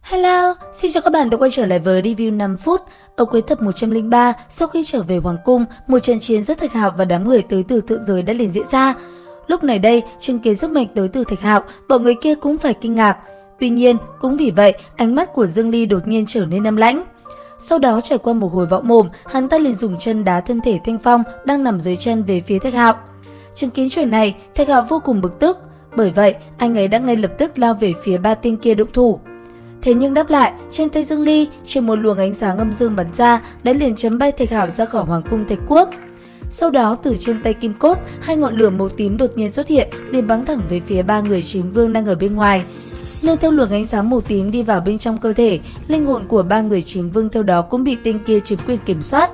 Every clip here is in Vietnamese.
Hello, xin chào các bạn đã quay trở lại với review 5 phút. Ở cuối tập 103, sau khi trở về Hoàng Cung, một trận chiến giữa Thạch Hạo và đám người tới từ thượng giới đã liền diễn ra. Lúc này đây, chứng kiến sức mạnh tới từ Thạch Hạo, bọn người kia cũng phải kinh ngạc. Tuy nhiên, cũng vì vậy, ánh mắt của Dương Ly đột nhiên trở nên âm lãnh. Sau đó trải qua một hồi võ mồm, hắn ta liền dùng chân đá thân thể Thanh Phong đang nằm dưới chân về phía Thạch Hạo. Chứng kiến chuyện này, Thạch Hạo vô cùng bực tức. Bởi vậy, anh ấy đã ngay lập tức lao về phía ba tên kia động thủ. Thế nhưng đáp lại, trên tay Dương Ly, chỉ một luồng ánh sáng âm dương bắn ra đã liền chấm bay Thạch Hạo ra khỏi Hoàng cung Thạch Quốc. Sau đó, từ trên tay Kim Cốt, hai ngọn lửa màu tím đột nhiên xuất hiện, liền bắn thẳng về phía ba người Chiến Vương đang ở bên ngoài. Nương theo luồng ánh sáng màu tím đi vào bên trong cơ thể, linh hồn của ba người Chiến Vương theo đó cũng bị tên kia chiếm quyền kiểm soát.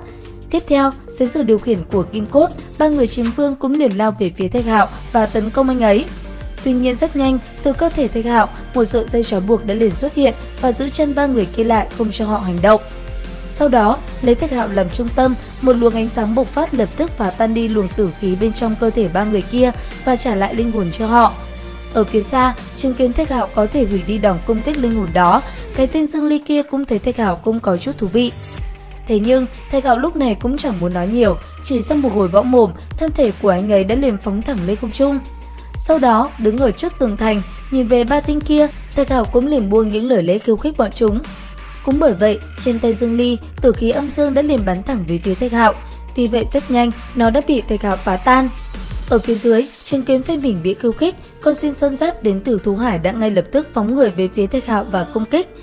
Tiếp theo, dưới sự điều khiển của Kim Cốt, ba người Chiến Vương cũng liền lao về phía Thạch Hạo và tấn công anh ấy. Tuy nhiên rất nhanh, từ cơ thể Thạch Hạo, một sợi dây trói buộc đã liền xuất hiện và giữ chân ba người kia lại không cho họ hành động. Sau đó, lấy Thạch Hạo làm trung tâm, một luồng ánh sáng bộc phát lập tức phá tan đi luồng tử khí bên trong cơ thể ba người kia và trả lại linh hồn cho họ. Ở phía xa, chứng kiến Thạch Hạo có thể hủy đi đòn công kích linh hồn đó, cái tên Dương Ly kia cũng thấy Thạch Hạo cũng có chút thú vị. Thế nhưng, Thạch Hạo lúc này cũng chẳng muốn nói nhiều, chỉ sau một hồi võ mồm, thân thể của anh ấy đã liền phóng thẳng lên không trung. Sau đó, đứng ở trước tường thành, nhìn về ba tên kia, Thạch Hạo cũng liền buông những lời lẽ khiêu khích bọn chúng. Cũng bởi vậy, trên tay Dương Ly, tử khí âm dương đã liền bắn thẳng về phía Thạch Hạo. Tuy vậy rất nhanh, nó đã bị Thạch Hạo phá tan. Ở phía dưới, chứng kiến phe mình bị khiêu khích, con xuyên sơn giáp đến từ thú hải đã ngay lập tức phóng người về phía Thạch Hạo và công kích.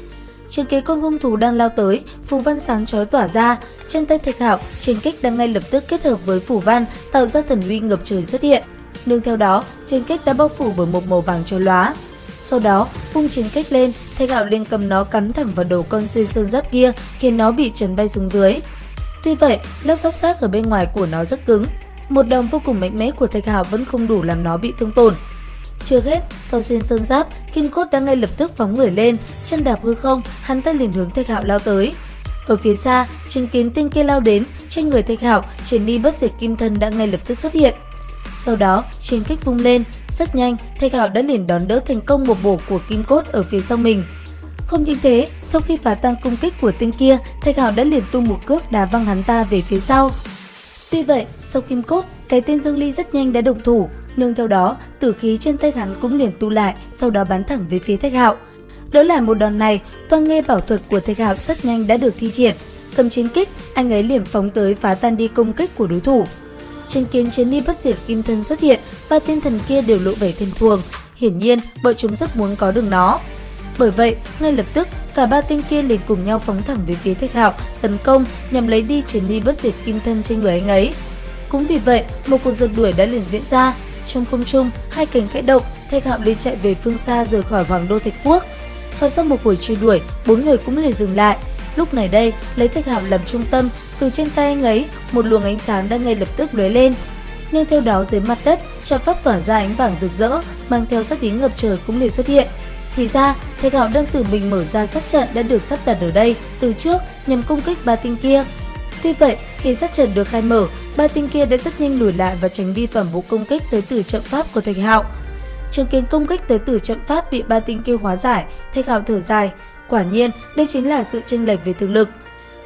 Chứng kiến con hung thú đang lao tới, phù văn sáng chói tỏa ra, trên tay Thạch Hạo, chiến kích đang ngay lập tức kết hợp với phù văn tạo ra thần uy ngập trời xuất hiện. Nương theo đó, chiến kích đã bao phủ bởi một màu vàng chói lóa. Sau đó, vung chiến kích lên, Thạch Hạo liền cầm nó cắm thẳng vào đầu con xuyên sơn giáp kia, khiến nó bị chấn bay xuống dưới. Tuy vậy, lớp giáp xác ở bên ngoài của nó rất cứng. Một đòn vô cùng mạnh mẽ của Thạch Hạo vẫn không đủ làm nó bị thương tổn. Chưa hết, sau xuyên sơn giáp, Kim Cốt đã ngay lập tức phóng người lên, chân đạp hư không, hắn ta liền hướng Thạch Hạo lao tới. Ở phía xa, chứng kiến tên kia lao đến, trên người Thạch Hạo, chiến ni bất diệt kim thân đã ngay lập tức xuất hiện. Sau đó, chiến kích vung lên, rất nhanh, Thạch Hạo đã liền đón đỡ thành công một bổ của Kim Cốt ở phía sau mình. Không những thế, sau khi phá tan công kích của tên kia, Thạch Hạo đã liền tung một cước đá văng hắn ta về phía sau. Tuy vậy, sau Kim Cốt, cái tên Dương Ly rất nhanh đã động thủ. Nương theo đó, tử khí trên tay hắn cũng liền tu lại, sau đó bắn thẳng về phía Thạch Hạo. Đỡ lại một đòn này, toan nghe bảo thuật của Thạch Hạo rất nhanh đã được thi triển. Cầm chiến kích, anh ấy liền phóng tới phá tan đi công kích của đối thủ. Chứng kiến chiến ni bất diệt kim thân xuất hiện, ba tên thần kia đều lộ vẻ thèm thuồng. Hiển nhiên, bọn chúng rất muốn có được nó. Bởi vậy, ngay lập tức, cả ba tên kia liền cùng nhau phóng thẳng về phía Thạch Hạo, tấn công nhằm lấy đi chiến ni bất diệt kim thân trên người anh ấy. Cũng vì vậy, một cuộc rượt đuổi đã liền diễn ra. Trong không trung, hai cánh khẽ động, Thạch Hạo liền chạy về phương xa rời khỏi Hoàng đô Thạch Quốc. Và sau một hồi truy đuổi, bốn người cũng liền dừng lại. Lúc này đây, lấy Thạch Hạo làm trung tâm, từ trên tay anh ấy, một luồng ánh sáng đã ngay lập tức lóe lên. Nhưng theo đó dưới mặt đất, trận pháp tỏa ra ánh vàng rực rỡ, mang theo sát ý ngập trời cũng liền xuất hiện. Thì ra, Thạch Hạo đang tự mình mở ra sát trận đã được sắp đặt ở đây từ trước nhằm công kích ba tên kia. Tuy vậy, khi sát trận được khai mở, ba tên kia đã rất nhanh lùi lại và tránh đi toàn bộ công kích tới từ trận pháp của Thạch Hạo. Chứng kiến công kích tới từ trận pháp bị ba tên kia hóa giải, Thạch Hạo thở dài. Quả nhiên, đây chính là sự chênh lệch về thực lực.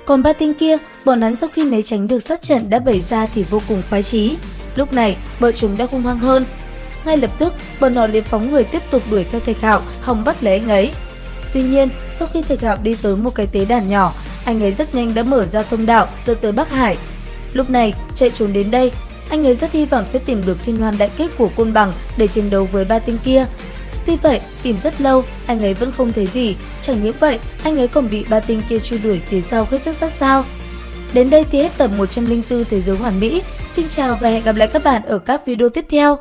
Còn ba tên kia, bọn hắn sau khi né tránh được sát trận đã bày ra thì vô cùng khoái chí. Lúc này, bọn chúng đã hung hăng hơn. Ngay lập tức, bọn họ liền phóng người tiếp tục đuổi theo Thạch Hạo, hòng bắt lấy anh ấy. Tuy nhiên, sau khi Thạch Hạo đi tới một cái tế đàn nhỏ, anh ấy rất nhanh đã mở ra thông đạo dẫn tới Bắc Hải. Lúc này, chạy trốn đến đây, anh ấy rất hy vọng sẽ tìm được thiên hoàn đại kích của Côn Bằng để chiến đấu với ba tên kia. Tuy vậy, tìm rất lâu, anh ấy vẫn không thấy gì. Chẳng những vậy, anh ấy còn bị ba tên kia truy đuổi phía sau hết sức sát sao. Đến đây thì hết tập 104 Thế giới hoàn mỹ. Xin chào và hẹn gặp lại các bạn ở các video tiếp theo.